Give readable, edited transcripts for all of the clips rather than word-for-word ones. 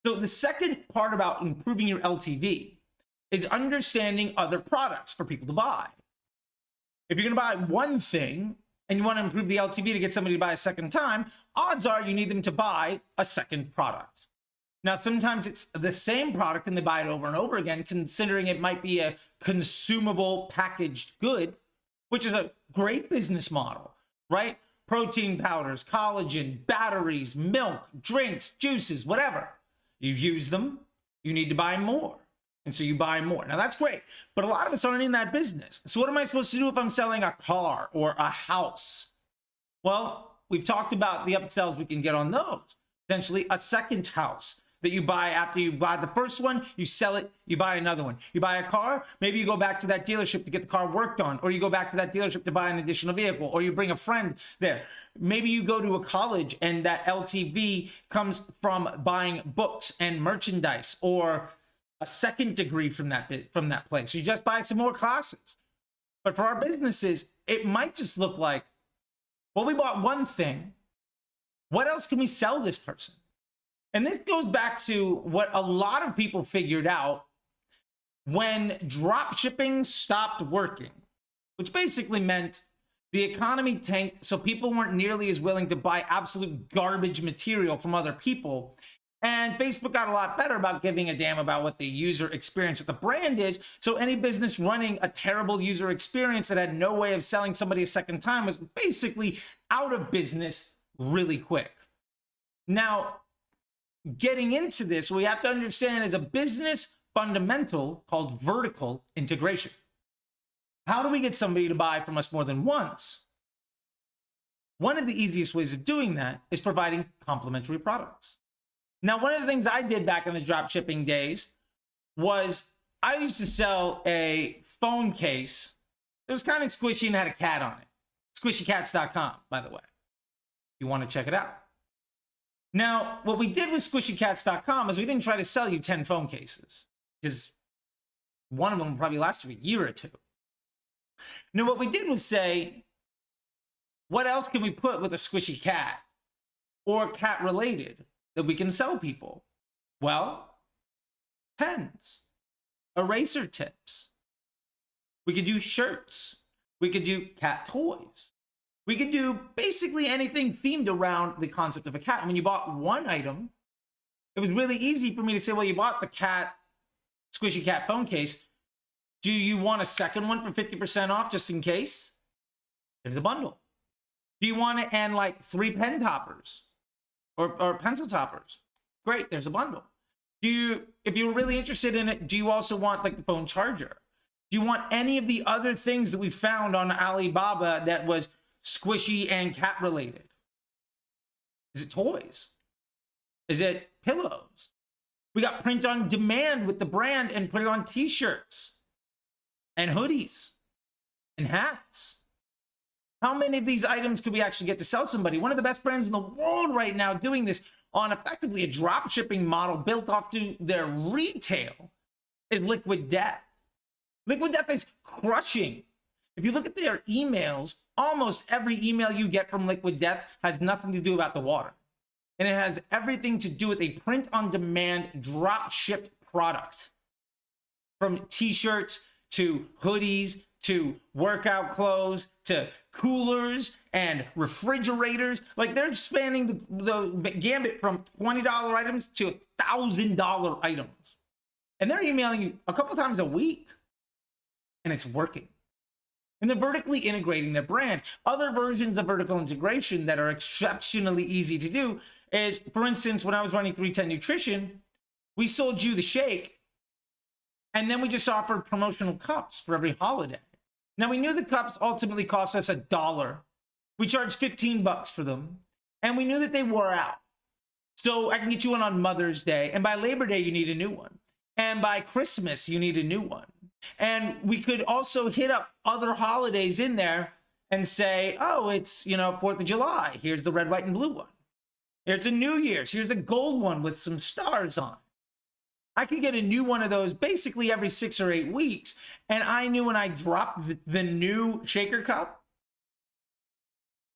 So the second part about improving your LTV is understanding other products for people to buy. If you're going to buy one thing and you want to improve the LTV to get somebody to buy a second time, odds are you need them to buy a second product. Now, sometimes it's the same product and they buy it over and over again, considering it might be a consumable packaged good, which is a great business model, right? Protein powders, collagen, batteries, milk, drinks, juices, whatever. You use them, you need to buy more. And so you buy more. Now that's great, but a lot of us aren't in that business. So what am I supposed to do if I'm selling a car or a house? Well, we've talked about the upsells we can get on those. Potentially a second house that you buy after you buy the first one, you sell it, you buy another one. You buy a car, maybe you go back to that dealership to get the car worked on, or you go back to that dealership to buy an additional vehicle, or you bring a friend there. Maybe you go to a college and that LTV comes from buying books and merchandise, or a second degree from that place. So you just buy some more classes. But for our businesses, it might just look like, well, we bought one thing. What else can we sell this person? And this goes back to what a lot of people figured out when drop shipping stopped working, which basically meant the economy tanked, so people weren't nearly as willing to buy absolute garbage material from other people. And Facebook got a lot better about giving a damn about what the user experience of the brand is. So any business running a terrible user experience that had no way of selling somebody a second time was basically out of business really quick. Now, getting into this, we have to understand is a business fundamental called vertical integration. How do we get somebody to buy from us more than once? One of the easiest ways of doing that is providing complementary products. Now, one of the things I did back in the drop shipping days was I used to sell a phone case. It was kind of squishy and had a cat on it. Squishycats.com, by the way, if you want to check it out. Now, what we did with squishycats.com is we didn't try to sell you 10 phone cases, because one of them will probably last you a year or two. Now, what we did was say, what else can we put with a squishy cat or cat related that we can sell people? Well, pens, eraser tips. We could do shirts. We could do cat toys. We could do basically anything themed around the concept of a cat. And when you bought one item, it was really easy for me to say, well, you bought the cat, squishy cat phone case. Do you want a second one for 50% off just in case? There's a bundle. Do you want it and like 3 pen toppers or pencil toppers? Great, there's a bundle. If you're really interested in it, do you also want like the phone charger? Do you want any of the other things that we found on Alibaba that was squishy and cat related? Is it toys? Is it pillows? We got print on demand with the brand and put it on t-shirts and hoodies and hats. How many of these items could we actually get to sell somebody? One of the best brands in the world right now doing this on effectively a drop shipping model built off to their retail is Liquid Death. Liquid Death is crushing. If you look at their emails, almost every email you get from Liquid Death has nothing to do about the water. And it has everything to do with a print-on-demand drop-shipped product. From t-shirts to hoodies to workout clothes to coolers and refrigerators. Like, they're spanning the gambit from $20 items to $1,000 items. And they're emailing you a couple times a week. And it's working. And they're vertically integrating their brand. Other versions of vertical integration that are exceptionally easy to do is, for instance, when I was running 310 Nutrition, we sold you the shake, and then we just offered promotional cups for every holiday. Now, we knew the cups ultimately cost us $1. We charged $15 for them, and we knew that they wore out. So I can get you one on Mother's Day, and by Labor Day, you need a new one. And by Christmas, you need a new one. And we could also hit up other holidays in there and say, oh, it's, 4th of July. Here's the red, white, and blue one. Here's a New Year's. Here's a gold one with some stars on. I could get a new one of those basically every 6 or 8 weeks. And I knew when I dropped the new shaker cup,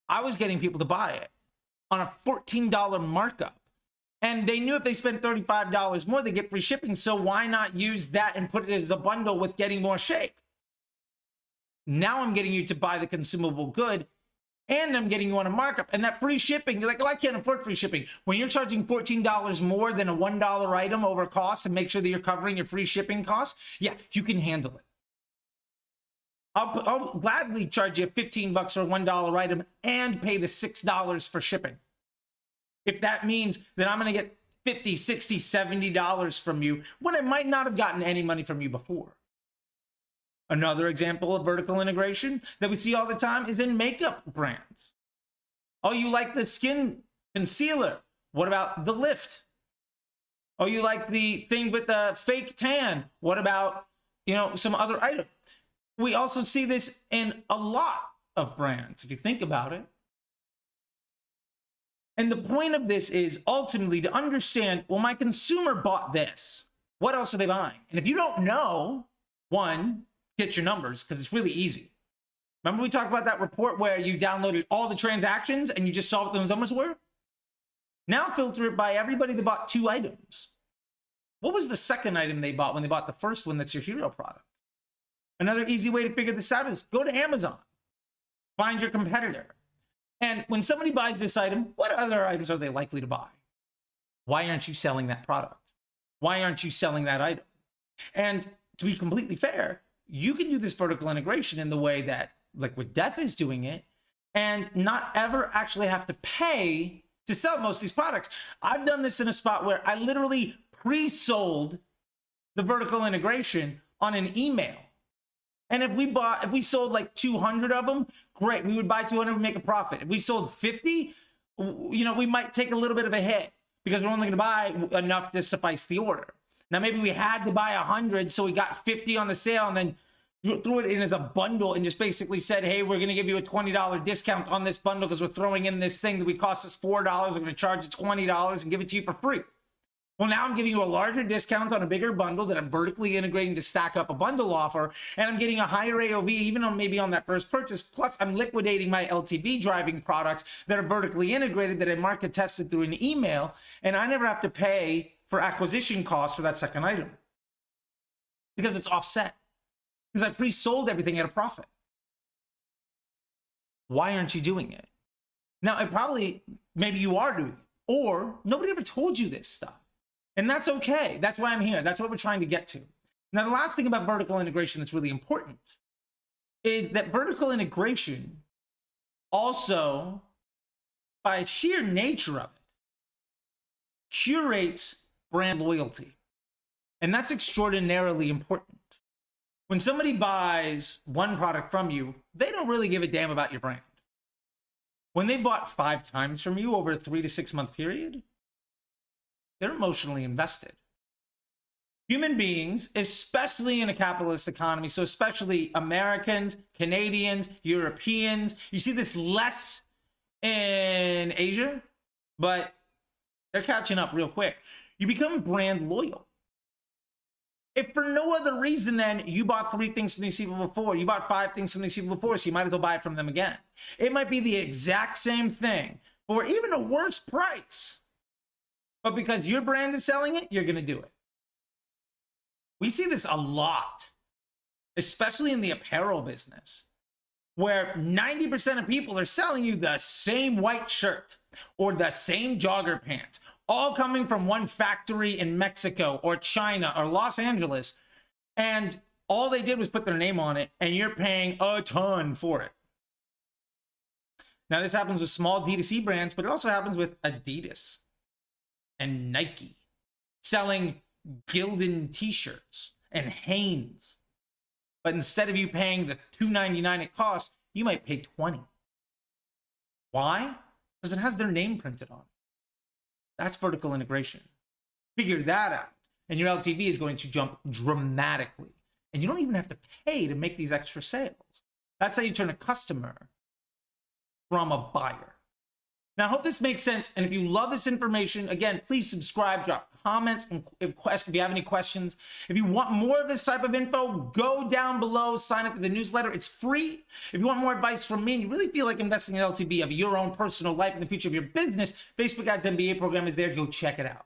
I was getting people to buy it on a $14 markup. And they knew if they spent $35 more, they get free shipping. So why not use that and put it as a bundle with getting more shake? Now I'm getting you to buy the consumable good, and I'm getting you on a markup. And that free shipping, you're like, oh, I can't afford free shipping. When you're charging $14 more than a $1 item over cost to make sure that you're covering your free shipping costs, yeah, you can handle it. I'll gladly charge you $15 for a $1 item and pay the $6 for shipping. If that means that I'm going to get $50, $60, $70 from you when I might not have gotten any money from you before. Another example of vertical integration that we see all the time is in makeup brands. Oh, you like the skin concealer? What about the lift? Oh, you like the thing with the fake tan? What about, some other item? We also see this in a lot of brands, if you think about it. And the point of this is ultimately to understand, well, my consumer bought this. What else are they buying? And if you don't know, one, get your numbers, because it's really easy. Remember we talked about that report where you downloaded all the transactions and you just saw what those numbers were? Now filter it by everybody that bought 2 items. What was the second item they bought when they bought the first one that's your hero product? Another easy way to figure this out is go to Amazon. Find your competitor. And when somebody buys this item, what other items are they likely to buy? Why aren't you selling that product? Why aren't you selling that item? And to be completely fair, you can do this vertical integration in the way that, like what Death is doing it, and not ever actually have to pay to sell most of these products. I've done this in a spot where I literally pre-sold the vertical integration on an email. And if we sold like 200 of them, great. We would buy 200 and make a profit. If we sold 50, we might take a little bit of a hit because we're only going to buy enough to suffice the order. Now, maybe we had to buy 100, so we got 50 on the sale and then threw it in as a bundle and just basically said, hey, we're going to give you a $20 discount on this bundle because we're throwing in this thing that we cost us $4. We're going to charge you $20 and give it to you for free. Well, now I'm giving you a larger discount on a bigger bundle that I'm vertically integrating to stack up a bundle offer, and I'm getting a higher AOV even on maybe on that first purchase. Plus, I'm liquidating my LTV driving products that are vertically integrated that I market tested through an email, and I never have to pay for acquisition costs for that second item because it's offset, because I pre-sold everything at a profit. Why aren't you doing it? Now, maybe you are doing it, or nobody ever told you this stuff. And that's okay. That's why I'm here. That's what we're trying to get to. Now, the last thing about vertical integration that's really important is that vertical integration also, by sheer nature of it, curates brand loyalty. And that's extraordinarily important. When somebody buys one product from you, they don't really give a damn about your brand. When they bought 5 times from you over a 3 to 6 month period, they're emotionally invested. Human beings, especially in a capitalist economy, so especially Americans, Canadians, Europeans, you see this less in Asia, but they're catching up real quick. You become brand loyal. If for no other reason than you bought 3 things from these people before, you bought 5 things from these people before, so you might as well buy it from them again. It might be the exact same thing for even a worse price. But because your brand is selling it, you're going to do it. We see this a lot, especially in the apparel business, where 90% of people are selling you the same white shirt or the same jogger pants, all coming from one factory in Mexico or China or Los Angeles. And all they did was put their name on it, and you're paying a ton for it. Now, this happens with small D2C brands, but it also happens with Adidas and Nike selling Gildan t-shirts and Hanes. But instead of you paying the $2.99 it costs, you might pay $20. Why? Because it has their name printed on it. That's vertical integration. Figure that out, and your LTV is going to jump dramatically. And you don't even have to pay to make these extra sales. That's how you turn a customer from a buyer. Now, I hope this makes sense. And if you love this information, again, please subscribe, drop comments, and if you have any questions. If you want more of this type of info, go down below, sign up for the newsletter. It's free. If you want more advice from me and you really feel like investing in LTV of your own personal life in the future of your business, Facebook Ads MBA program is there. Go check it out.